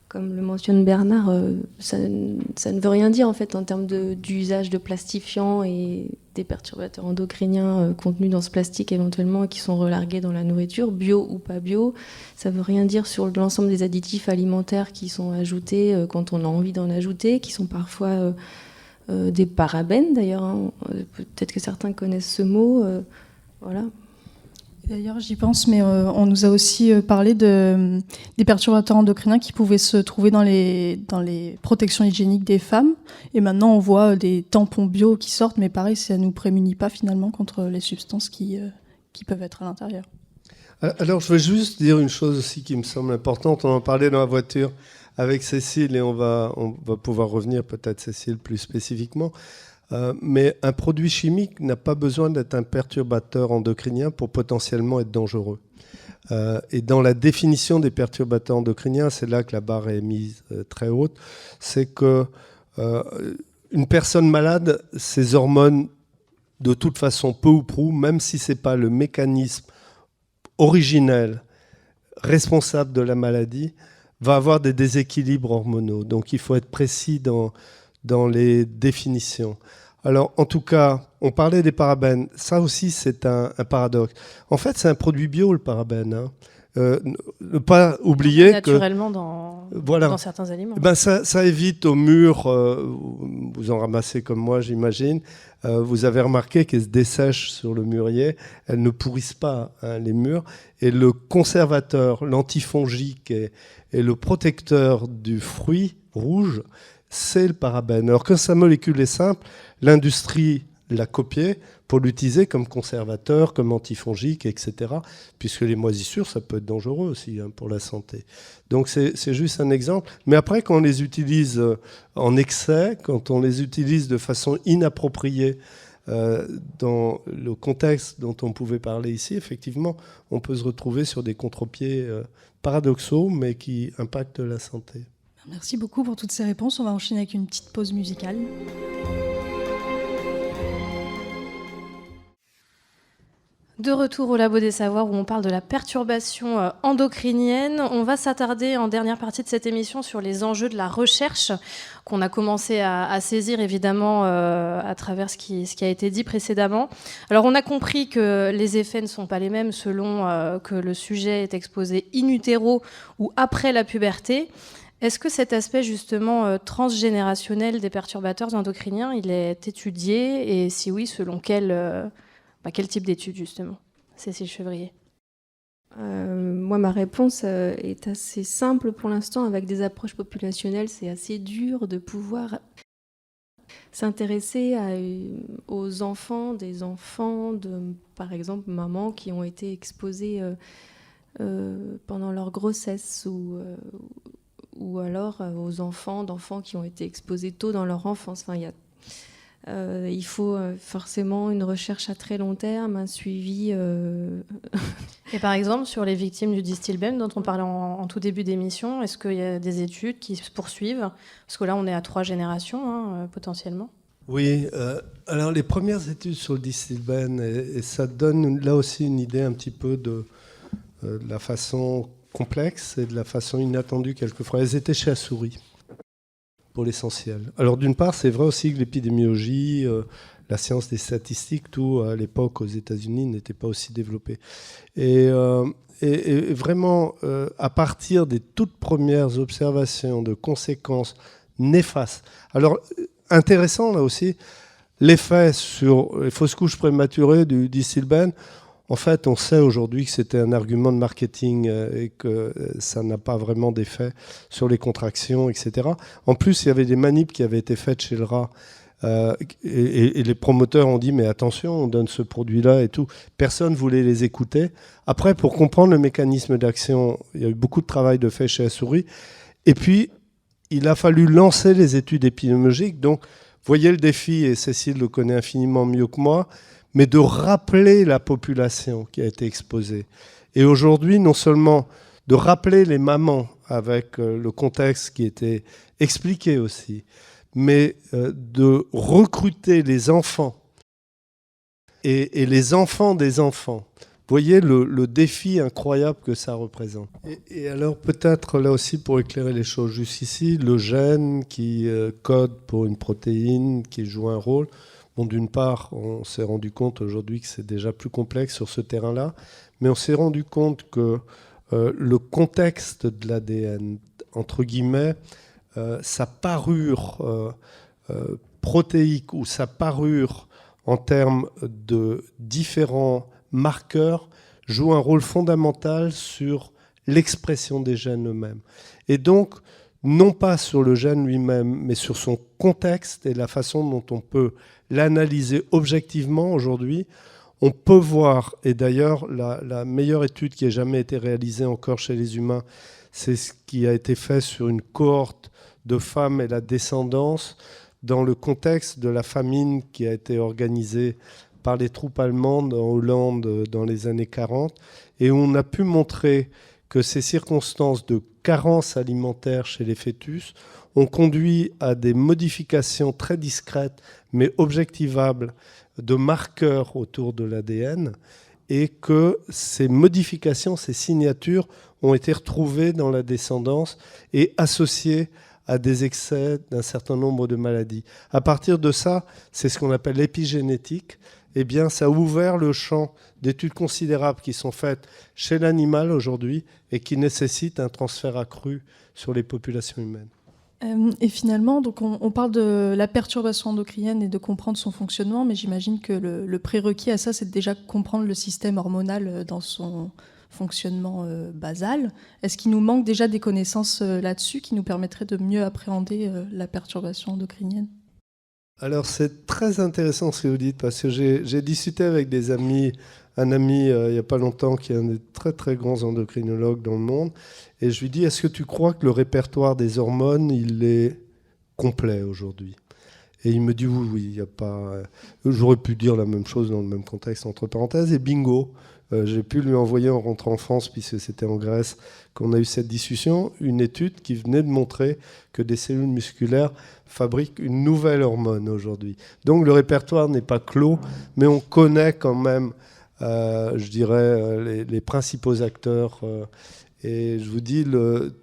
comme le mentionne Bernard, ça ne veut rien dire en fait en termes d'usage de plastifiants et des perturbateurs endocriniens contenus dans ce plastique éventuellement et qui sont relargués dans la nourriture, bio ou pas bio. Ça ne veut rien dire sur l'ensemble des additifs alimentaires qui sont ajoutés quand on a envie d'en ajouter, qui sont parfois des parabènes d'ailleurs. Hein. Peut-être que certains connaissent ce mot. Voilà. D'ailleurs, j'y pense, mais on nous a aussi parlé des perturbateurs endocriniens qui pouvaient se trouver dans les protections hygiéniques des femmes. Et maintenant, on voit des tampons bio qui sortent, mais pareil, ça ne nous prémunit pas finalement contre les substances qui peuvent être à l'intérieur. Alors, je veux juste dire une chose aussi qui me semble importante. On en parlait dans la voiture avec Cécile et on va pouvoir revenir peut-être, Cécile, plus spécifiquement. Mais un produit chimique n'a pas besoin d'être un perturbateur endocrinien pour potentiellement être dangereux. Et dans la définition des perturbateurs endocriniens, c'est là que la barre est mise très haute, c'est que une personne malade, ses hormones, de toute façon, peu ou prou, même si ce n'est pas le mécanisme originel responsable de la maladie, va avoir des déséquilibres hormonaux. Donc il faut être précis dans les définitions. Alors, en tout cas, on parlait des parabènes. Ça aussi, c'est un paradoxe. En fait, c'est un produit bio, le parabène. Hein. Ne pas oublier naturellement que... Voilà. Dans certains aliments. Ben ça évite au mur, vous en ramassez comme moi, j'imagine. Vous avez remarqué qu'elles se dessèchent sur le mûrier. Elles ne pourrissent pas, hein, les mûres. Et le conservateur, l'antifongique et le protecteur du fruit rouge, c'est le parabène. Alors que sa molécule est simple, l'industrie l'a copié pour l'utiliser comme conservateur, comme antifongique, etc. Puisque les moisissures, ça peut être dangereux aussi, hein, pour la santé. Donc c'est juste un exemple. Mais après, quand on les utilise en excès, quand on les utilise de façon inappropriée dans le contexte dont on pouvait parler ici, effectivement, on peut se retrouver sur des contre-pieds paradoxaux, mais qui impactent la santé. Merci beaucoup pour toutes ces réponses. On va enchaîner avec une petite pause musicale. De retour au Labo des Savoirs où on parle de la perturbation endocrinienne. On va s'attarder en dernière partie de cette émission sur les enjeux de la recherche qu'on a commencé à saisir évidemment à travers ce qui a été dit précédemment. Alors on a compris que les effets ne sont pas les mêmes selon que le sujet est exposé in utero ou après la puberté. Est-ce que cet aspect justement transgénérationnel des perturbateurs endocriniens, il est étudié et si oui, selon quel type d'études justement? Cécile Chevrier. Moi, ma réponse est assez simple pour l'instant. Avec des approches populationnelles, c'est assez dur de pouvoir s'intéresser aux enfants, des enfants de, par exemple, mamans qui ont été exposées pendant leur grossesse ou alors aux enfants d'enfants qui ont été exposés tôt dans leur enfance. Enfin, il faut forcément une recherche à très long terme, un suivi. Et par exemple, sur les victimes du Distilbène dont on parlait en tout début d'émission, est-ce qu'il y a des études qui se poursuivent? Parce que là, on est à 3 générations, hein, potentiellement. Oui, alors les premières études sur le Distilbène, et ça donne là aussi une idée un petit peu de la façon complexe et de la façon inattendue quelquefois. Elles étaient chez la souris, pour l'essentiel. Alors d'une part, c'est vrai aussi que l'épidémiologie, la science des statistiques, tout à l'époque aux États-Unis n'était pas aussi développé. Et vraiment, à partir des toutes premières observations de conséquences néfastes. Alors intéressant là aussi, l'effet sur les fausses couches prématurées du Distilbène. En fait, on sait aujourd'hui que c'était un argument de marketing et que ça n'a pas vraiment d'effet sur les contractions, etc. En plus, il y avait des manips qui avaient été faites chez le rat. Et les promoteurs ont dit, mais attention, on donne ce produit-là et tout. Personne ne voulait les écouter. Après, pour comprendre le mécanisme d'action, il y a eu beaucoup de travail de fait chez la souris. Et puis, il a fallu lancer les études épidémiologiques. Donc, voyez le défi, et Cécile le connaît infiniment mieux que moi, mais de rappeler la population qui a été exposée. Et aujourd'hui, non seulement de rappeler les mamans avec le contexte qui était expliqué aussi, mais de recruter les enfants et les enfants des enfants. Vous voyez le défi incroyable que ça représente. Et alors peut-être là aussi pour éclairer les choses jusqu'ici, le gène qui code pour une protéine, qui joue un rôle. Bon, d'une part, on s'est rendu compte aujourd'hui que c'est déjà plus complexe sur ce terrain-là, mais on s'est rendu compte que le contexte de l'ADN, entre guillemets, sa parure protéique ou sa parure en termes de différents marqueurs joue un rôle fondamental sur l'expression des gènes eux-mêmes. Et donc, non pas sur le gène lui-même, mais sur son contexte et la façon dont on peut l'analyser objectivement aujourd'hui, on peut voir, et d'ailleurs la meilleure étude qui ait jamais été réalisée encore chez les humains, c'est ce qui a été fait sur une cohorte de femmes et la descendance dans le contexte de la famine qui a été organisée par les troupes allemandes en Hollande dans les années 40, et où on a pu montrer que ces circonstances de carence alimentaire chez les fœtus ont conduit à des modifications très discrètes, mais objectivables, de marqueurs autour de l'ADN, et que ces modifications, ces signatures, ont été retrouvées dans la descendance et associées à des excès d'un certain nombre de maladies. À partir de ça, c'est ce qu'on appelle l'épigénétique. Eh bien, ça a ouvert le champ d'études considérables qui sont faites chez l'animal aujourd'hui et qui nécessitent un transfert accru sur les populations humaines. Et finalement, donc on parle de la perturbation endocrinienne et de comprendre son fonctionnement, mais j'imagine que le prérequis à ça, c'est de déjà comprendre le système hormonal dans son fonctionnement basal. Est-ce qu'il nous manque déjà des connaissances là-dessus qui nous permettraient de mieux appréhender la perturbation endocrinienne ? Alors c'est très intéressant ce que vous dites, parce que j'ai discuté avec des amis, un ami il n'y a pas longtemps qui est un des très très grands endocrinologues dans le monde, et je lui dis, est-ce que tu crois que le répertoire des hormones, il est complet aujourd'hui ? Et il me dit oui, il n'y a pas... J'aurais pu dire la même chose dans le même contexte, entre parenthèses, et bingo, j'ai pu lui envoyer en rentrant en France, puisque c'était en Grèce qu'on a eu cette discussion, une étude qui venait de montrer que des cellules musculaires fabriquent une nouvelle hormone aujourd'hui. Donc le répertoire n'est pas clos, mais on connaît quand même, je dirais, les principaux acteurs. Et je vous dis,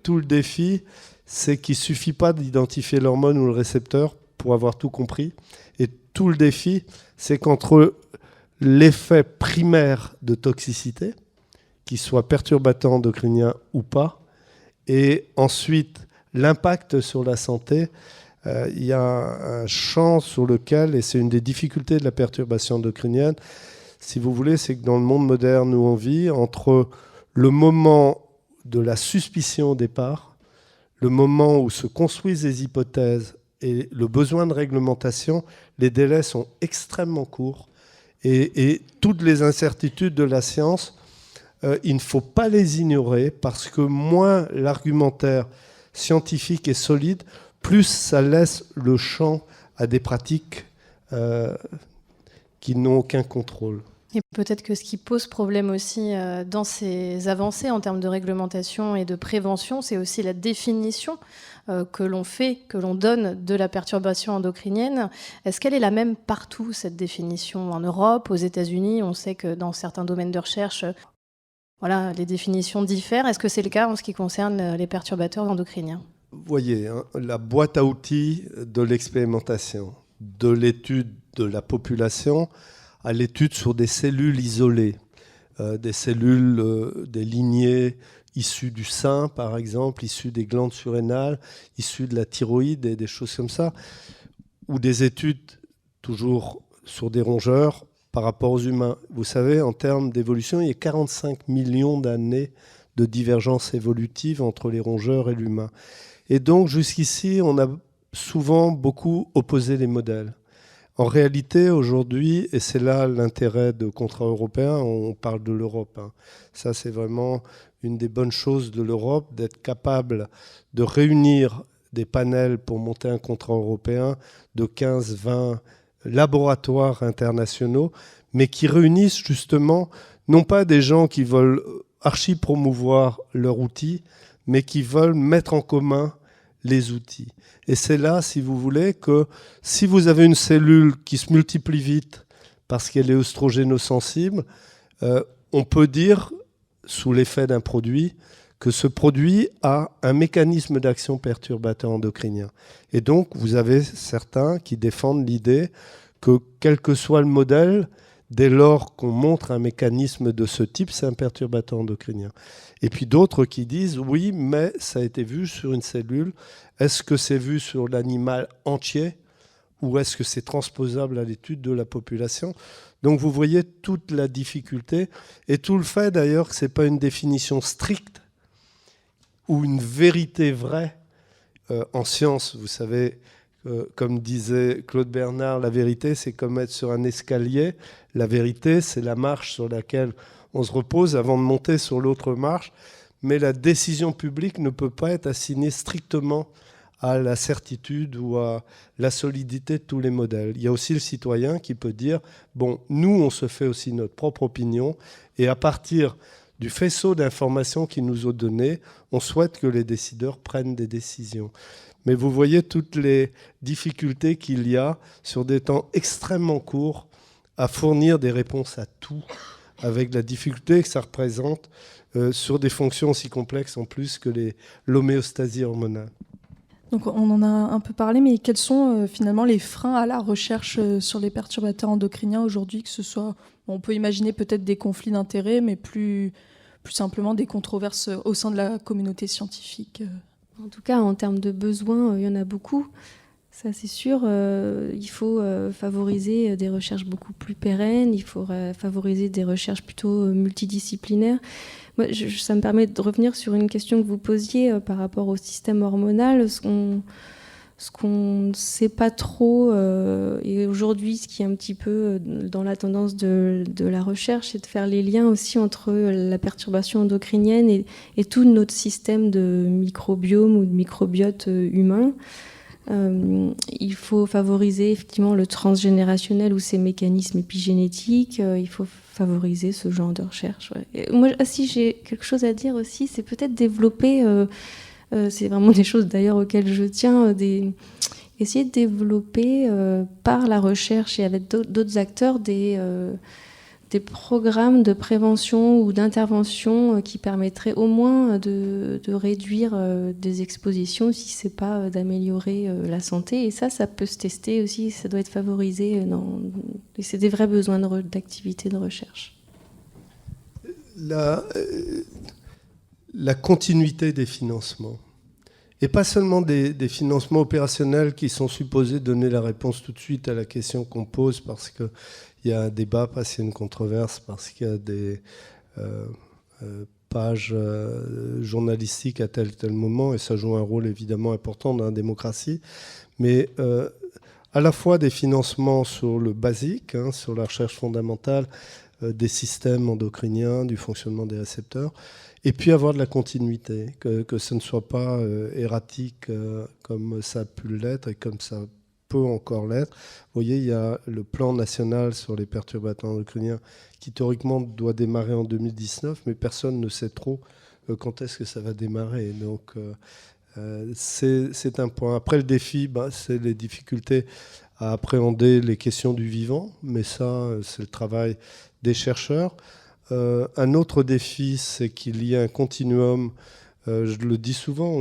tout le défi, c'est qu'il ne suffit pas d'identifier l'hormone ou le récepteur pour avoir tout compris. Et tout le défi, c'est qu'entre l'effet primaire de toxicité, qu'il soit perturbateur endocrinien ou pas, et ensuite l'impact sur la santé, il y a un champ sur lequel, et c'est une des difficultés de la perturbation endocrinienne, si vous voulez, c'est que dans le monde moderne où on vit, entre le moment de la suspicion au départ, le moment où se construisent les hypothèses et le besoin de réglementation, les délais sont extrêmement courts. Et toutes les incertitudes de la science, il ne faut pas les ignorer, parce que moins l'argumentaire scientifique est solide, plus ça laisse le champ à des pratiques qui n'ont aucun contrôle. Et peut-être que ce qui pose problème aussi dans ces avancées en termes de réglementation et de prévention, c'est aussi la définition que l'on donne de la perturbation endocrinienne. Est-ce qu'elle est la même partout, cette définition ? En Europe, aux États-Unis, on sait que dans certains domaines de recherche, voilà, les définitions diffèrent. Est-ce que c'est le cas en ce qui concerne les perturbateurs endocriniens ? Vous voyez, hein, la boîte à outils de l'expérimentation, de l'étude de la population à l'étude sur des cellules isolées, des cellules, des lignées issues du sein, par exemple, issues des glandes surrénales, issues de la thyroïde et des choses comme ça, ou des études toujours sur des rongeurs par rapport aux humains. Vous savez, en termes d'évolution, il y a 45 millions d'années de divergence évolutive entre les rongeurs et l'humain. Et donc, jusqu'ici, on a souvent beaucoup opposé les modèles. En réalité, aujourd'hui, et c'est là l'intérêt de contrat européen, on parle de l'Europe. Hein. Ça, c'est vraiment une des bonnes choses de l'Europe, d'être capable de réunir des panels pour monter un contrat européen de 15-20 laboratoires internationaux, mais qui réunissent justement, non pas des gens qui veulent archi-promouvoir leur outil, mais qui veulent mettre en commun les outils. Et c'est là, si vous voulez, que si vous avez une cellule qui se multiplie vite parce qu'elle est œstrogénosensible, on peut dire, sous l'effet d'un produit, que ce produit a un mécanisme d'action perturbateur endocrinien. Et donc, vous avez certains qui défendent l'idée que, quel que soit le modèle, dès lors qu'on montre un mécanisme de ce type, c'est un perturbateur endocrinien. Et puis d'autres qui disent, oui, mais ça a été vu sur une cellule. Est-ce que c'est vu sur l'animal entier ou est-ce que c'est transposable à l'étude de la population ? Donc vous voyez toute la difficulté et tout le fait d'ailleurs que ce n'est pas une définition stricte ou une vérité vraie en science. Vous savez, comme disait Claude Bernard, la vérité c'est comme être sur un escalier. La vérité c'est la marche sur laquelle on se repose avant de monter sur l'autre marche. Mais la décision publique ne peut pas être assignée strictement à la certitude ou à la solidité de tous les modèles. Il y a aussi le citoyen qui peut dire, bon, nous, on se fait aussi notre propre opinion, et à partir du faisceau d'informations qu'ils nous ont donné, on souhaite que les décideurs prennent des décisions. Mais vous voyez toutes les difficultés qu'il y a sur des temps extrêmement courts à fournir des réponses à tout, avec la difficulté que ça représente sur des fonctions aussi complexes en plus que l'homéostasie hormonale. Donc on en a un peu parlé, mais quels sont finalement les freins à la recherche sur les perturbateurs endocriniens aujourd'hui, que ce soit, on peut imaginer peut-être des conflits d'intérêts, mais plus simplement des controverses au sein de la communauté scientifique. En tout cas, en termes de besoins, il y en a beaucoup. Ça, c'est sûr. Il faut favoriser des recherches beaucoup plus pérennes. Il faut favoriser des recherches plutôt multidisciplinaires. Moi, ça me permet de revenir sur une question que vous posiez par rapport au système hormonal. Ce qu'on ne sait pas trop, et aujourd'hui, ce qui est un petit peu dans la tendance de la recherche, c'est de faire les liens aussi entre la perturbation endocrinienne et tout notre système de microbiome ou de microbiote humain. Il faut favoriser effectivement le transgénérationnel ou ces mécanismes épigénétiques. Il faut favoriser ce genre de recherche. Ouais. Et moi, si j'ai quelque chose à dire aussi, c'est peut-être développer, c'est vraiment des choses d'ailleurs auxquelles je tiens, essayer de développer par la recherche et avec d'autres acteurs des programmes de prévention ou d'intervention qui permettraient au moins de réduire des expositions, si ce n'est pas d'améliorer la santé. Et ça peut se tester aussi, ça doit être favorisé. Et c'est des vrais besoins d'activité de recherche. La continuité des financements. Et pas seulement des financements opérationnels qui sont supposés donner la réponse tout de suite à la question qu'on pose parce qu'il y a un débat, parce qu'il y a une controverse, parce qu'il y a des pages journalistiques à tel moment, et ça joue un rôle évidemment important dans la démocratie, mais à la fois des financements sur le basique, sur la recherche fondamentale des systèmes endocriniens, du fonctionnement des récepteurs, et puis avoir de la continuité, que ce ne soit pas erratique comme ça a pu l'être et comme ça peut encore l'être. Vous voyez, il y a le plan national sur les perturbateurs endocriniens qui théoriquement doit démarrer en 2019, mais personne ne sait trop quand est-ce que ça va démarrer. Donc c'est un point. Après, le défi, c'est les difficultés à appréhender les questions du vivant, mais ça, c'est le travail des chercheurs. Un autre défi, c'est qu'il y a un continuum. Je le dis souvent,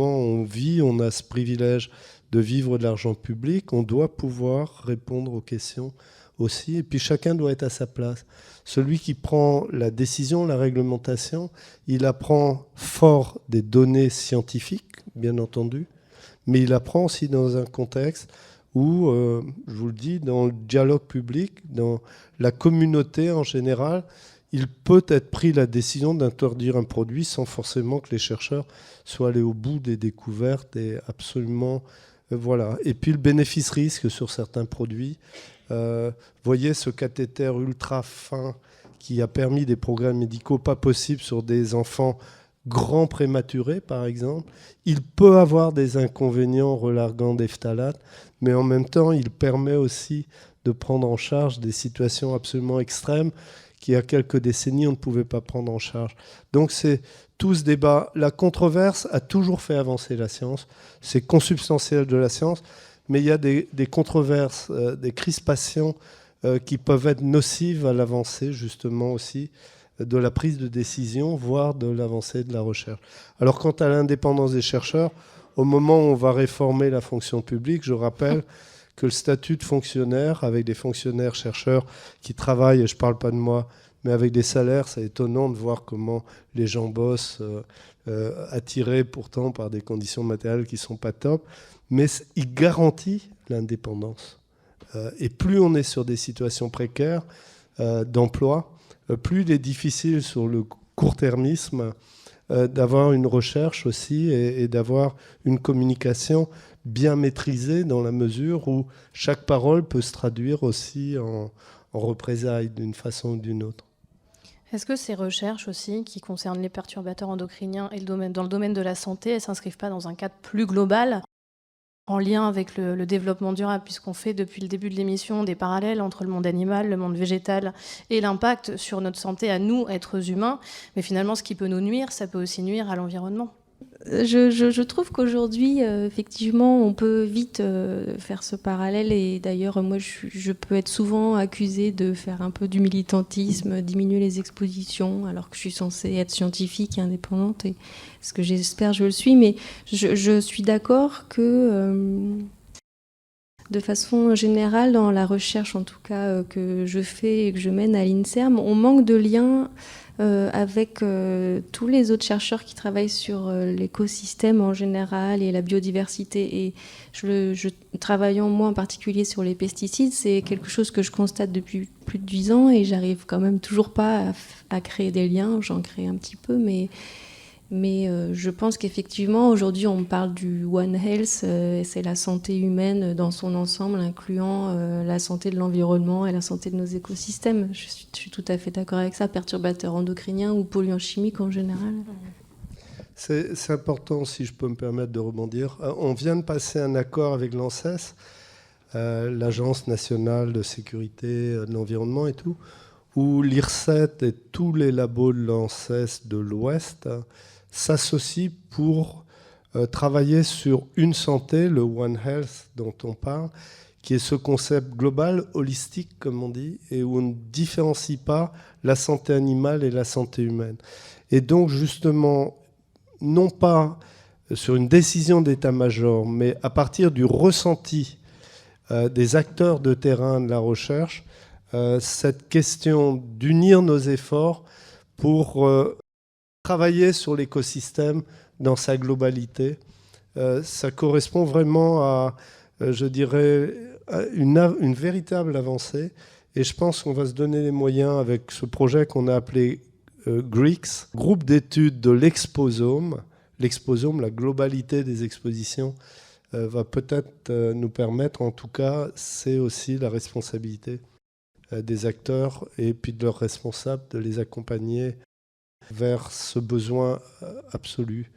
on vit, on a ce privilège de vivre de l'argent public, on doit pouvoir répondre aux questions aussi, et puis chacun doit être à sa place. Celui qui prend la décision, la réglementation, il apprend fort des données scientifiques, bien entendu, mais il apprend aussi dans un contexte où, je vous le dis, dans le dialogue public, dans la communauté en général, il peut être pris la décision d'interdire un produit sans forcément que les chercheurs soient allés au bout des découvertes et absolument... Voilà. Et puis le bénéfice-risque sur certains produits. Voyez ce cathéter ultra fin qui a permis des progrès médicaux pas possibles sur des enfants grands prématurés, par exemple. Il peut avoir des inconvénients relargant des phtalates, mais en même temps, il permet aussi de prendre en charge des situations absolument extrêmes qui, il y a quelques décennies, on ne pouvait pas prendre en charge. Donc c'est tout ce débat, la controverse a toujours fait avancer la science. C'est consubstantiel de la science, mais il y a des controverses, des crispations qui peuvent être nocives à l'avancée, justement aussi, de la prise de décision, voire de l'avancée de la recherche. Alors, quant à l'indépendance des chercheurs, au moment où on va réformer la fonction publique, je rappelle que le statut de fonctionnaire, avec des fonctionnaires chercheurs qui travaillent, et je ne parle pas de moi, mais avec des salaires, c'est étonnant de voir comment les gens bossent, attirés pourtant par des conditions matérielles qui ne sont pas top, mais il garantit l'indépendance. Et plus on est sur des situations précaires d'emploi, plus il est difficile sur le court-termisme d'avoir une recherche aussi et d'avoir une communication bien maîtrisée dans la mesure où chaque parole peut se traduire aussi en représailles d'une façon ou d'une autre. Est-ce que ces recherches aussi, qui concernent les perturbateurs endocriniens et dans le domaine de la santé, elles ne s'inscrivent pas dans un cadre plus global, en lien avec le développement durable, puisqu'on fait depuis le début de l'émission des parallèles entre le monde animal, le monde végétal et l'impact sur notre santé à nous, êtres humains. Mais finalement, ce qui peut nous nuire, ça peut aussi nuire à l'environnement. Je trouve qu'aujourd'hui, effectivement, on peut vite faire ce parallèle. Et d'ailleurs, moi, je peux être souvent accusée de faire un peu du militantisme, diminuer les expositions, alors que je suis censée être scientifique et indépendante. Et ce que j'espère, je le suis. Mais je suis d'accord que, de façon générale, dans la recherche, en tout cas, que je fais et que je mène à l'INSERM, on manque de liens avec tous les autres chercheurs qui travaillent sur l'écosystème en général et la biodiversité. Et travaillant moi en particulier sur les pesticides, c'est quelque chose que je constate depuis plus de 10 ans et j'arrive quand même toujours pas à créer des liens. J'en crée un petit peu, mais je pense qu'effectivement, aujourd'hui, on parle du One Health, c'est la santé humaine dans son ensemble, incluant la santé de l'environnement et la santé de nos écosystèmes. Je suis tout à fait d'accord avec ça, perturbateurs endocriniens ou polluants chimiques en général. C'est important, si je peux me permettre de rebondir. On vient de passer un accord avec l'ANSES, l'Agence nationale de sécurité de l'environnement et tout, où l'IRSET et tous les labos de l'ANSES de l'Ouest s'associent pour travailler sur une santé, le One Health dont on parle, qui est ce concept global, holistique comme on dit, et où on ne différencie pas la santé animale et la santé humaine. Et donc justement, non pas sur une décision d'état-major, mais à partir du ressenti des acteurs de terrain de la recherche, cette question d'unir nos efforts pour travailler sur l'écosystème dans sa globalité, ça correspond vraiment à, je dirais, à une véritable avancée. Et je pense qu'on va se donner les moyens avec ce projet qu'on a appelé GRIX, groupe d'études de l'exposome. L'exposome, la globalité des expositions, va peut-être nous permettre, en tout cas, c'est aussi la responsabilité des acteurs et puis de leurs responsables de les accompagner vers ce besoin absolu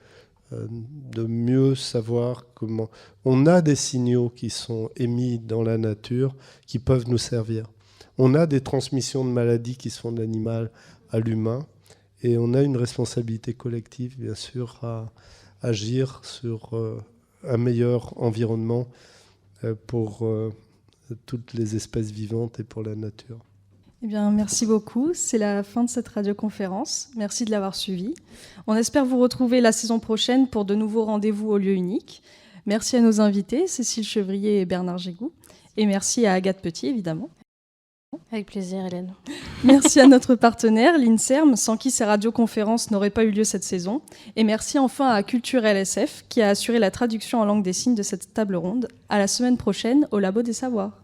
de mieux savoir comment... On a des signaux qui sont émis dans la nature qui peuvent nous servir. On a des transmissions de maladies qui se font de l'animal à l'humain et on a une responsabilité collective, bien sûr, à agir sur un meilleur environnement pour toutes les espèces vivantes et pour la nature. Eh bien, merci beaucoup. C'est la fin de cette radioconférence. Merci de l'avoir suivie. On espère vous retrouver la saison prochaine pour de nouveaux rendez-vous au lieu unique. Merci à nos invités, Cécile Chevrier et Bernard Gégou. Et merci à Agathe Petit, évidemment. Avec plaisir, Hélène. Merci à notre partenaire, l'INSERM, sans qui ces radioconférences n'auraient pas eu lieu cette saison. Et merci enfin à Culture LSF, qui a assuré la traduction en langue des signes de cette table ronde. À la semaine prochaine, au Labo des Savoirs.